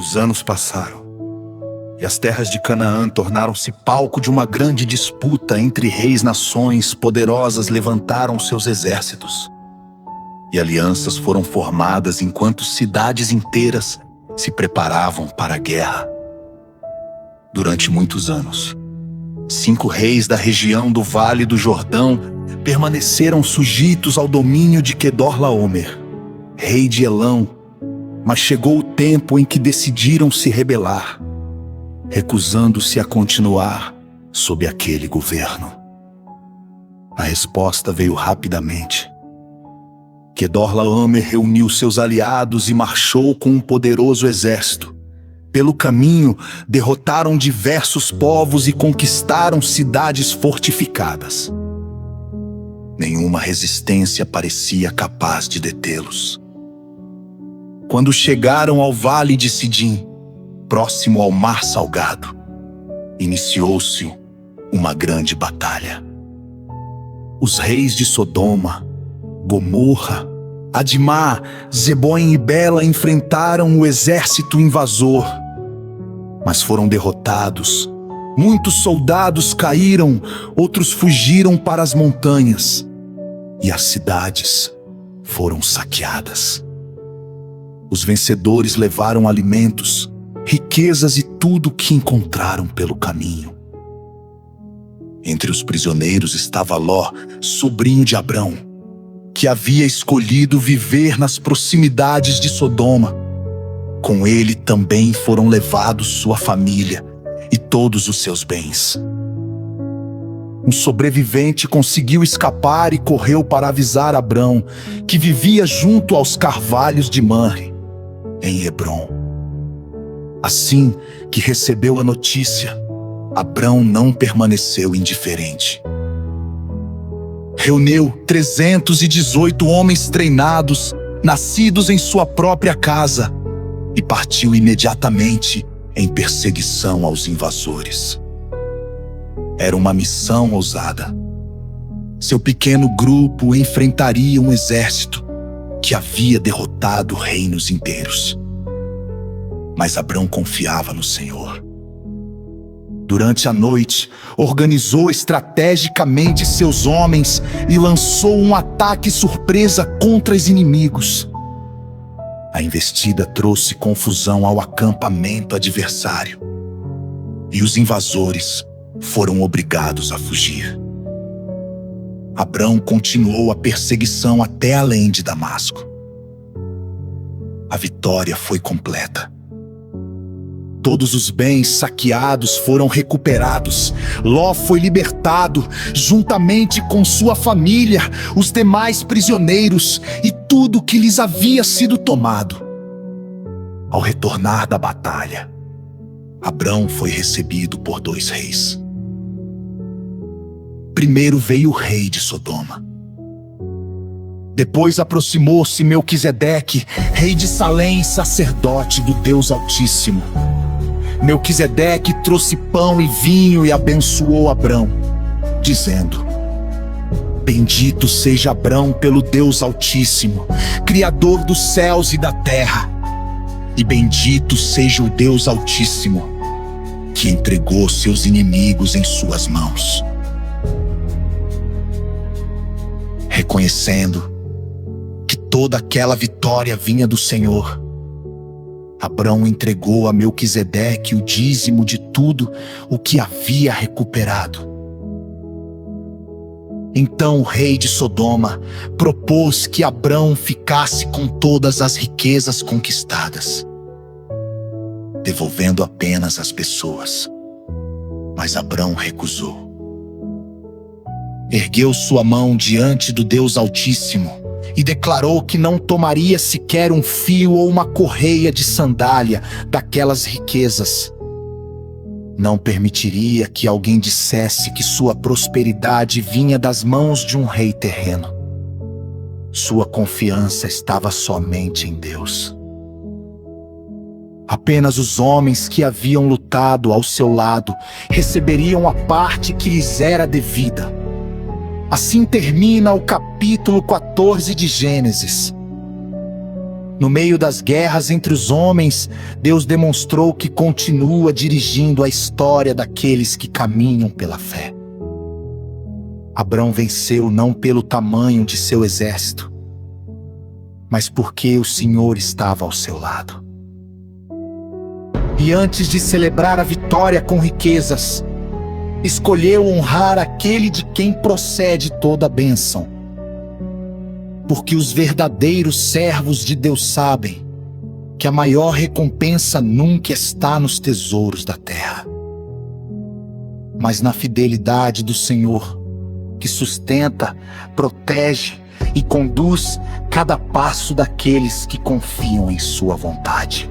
Os anos passaram, e as terras de Canaã tornaram-se palco de uma grande disputa entre reis-nações poderosas levantaram seus exércitos. E alianças foram formadas enquanto cidades inteiras se preparavam para a guerra. Durante muitos anos, 5 reis da região do Vale do Jordão permaneceram sujeitos ao domínio de Quedorlaomer, rei de Elão, mas chegou o tempo em que decidiram se rebelar, recusando-se a continuar sob aquele governo. A resposta veio rapidamente. Quedorlaomer reuniu seus aliados e marchou com um poderoso exército. Pelo caminho, derrotaram diversos povos e conquistaram cidades fortificadas. Nenhuma resistência parecia capaz de detê-los. Quando chegaram ao Vale de Sidim, próximo ao Mar Salgado, iniciou-se uma grande batalha. Os reis de Sodoma, Gomorra, Admá, Zeboim e Bela enfrentaram o exército invasor, mas foram derrotados. Muitos soldados caíram, outros fugiram para as montanhas, e as cidades foram saqueadas. Os vencedores levaram alimentos, riquezas e tudo o que encontraram pelo caminho. Entre os prisioneiros estava Ló, sobrinho de Abrão, que havia escolhido viver nas proximidades de Sodoma. Com ele também foram levados sua família e todos os seus bens. Um sobrevivente conseguiu escapar e correu para avisar Abrão, que vivia junto aos carvalhos de Manre, em Hebrom. Assim que recebeu a notícia, Abrão não permaneceu indiferente. Reuniu 318 homens treinados, nascidos em sua própria casa, e partiu imediatamente em perseguição aos invasores. Era uma missão ousada. Seu pequeno grupo enfrentaria um exército que havia derrotado reinos inteiros. Mas Abrão confiava no Senhor. Durante a noite, organizou estrategicamente seus homens e lançou um ataque surpresa contra os inimigos. A investida trouxe confusão ao acampamento adversário, e os invasores foram obrigados a fugir. Abrão continuou a perseguição até além de Damasco. A vitória foi completa. Todos os bens saqueados foram recuperados. Ló foi libertado, juntamente com sua família, os demais prisioneiros e tudo que lhes havia sido tomado. Ao retornar da batalha, Abrão foi recebido por 2 reis. Primeiro veio o rei de Sodoma. Depois aproximou-se Melquisedeque, rei de Salém, sacerdote do Deus Altíssimo. Melquisedeque trouxe pão e vinho e abençoou Abrão, dizendo: Bendito seja Abrão pelo Deus Altíssimo, Criador dos céus e da terra. E bendito seja o Deus Altíssimo, que entregou seus inimigos em suas mãos. Reconhecendo que toda aquela vitória vinha do Senhor, Abrão entregou a Melquisedeque o dízimo de tudo o que havia recuperado. Então o rei de Sodoma propôs que Abrão ficasse com todas as riquezas conquistadas, devolvendo apenas as pessoas. Mas Abrão recusou. Ergueu sua mão diante do Deus Altíssimo e declarou que não tomaria sequer um fio ou uma correia de sandália daquelas riquezas. Não permitiria que alguém dissesse que sua prosperidade vinha das mãos de um rei terreno. Sua confiança estava somente em Deus. Apenas os homens que haviam lutado ao seu lado receberiam a parte que lhes era devida. Assim termina o capítulo 14 de Gênesis. No meio das guerras entre os homens, Deus demonstrou que continua dirigindo a história daqueles que caminham pela fé. Abrão venceu não pelo tamanho de seu exército, mas porque o Senhor estava ao seu lado. E antes de celebrar a vitória com riquezas, escolheu honrar aquele de quem procede toda a bênção. Porque os verdadeiros servos de Deus sabem que a maior recompensa nunca está nos tesouros da terra, mas na fidelidade do Senhor, que sustenta, protege e conduz cada passo daqueles que confiam em sua vontade.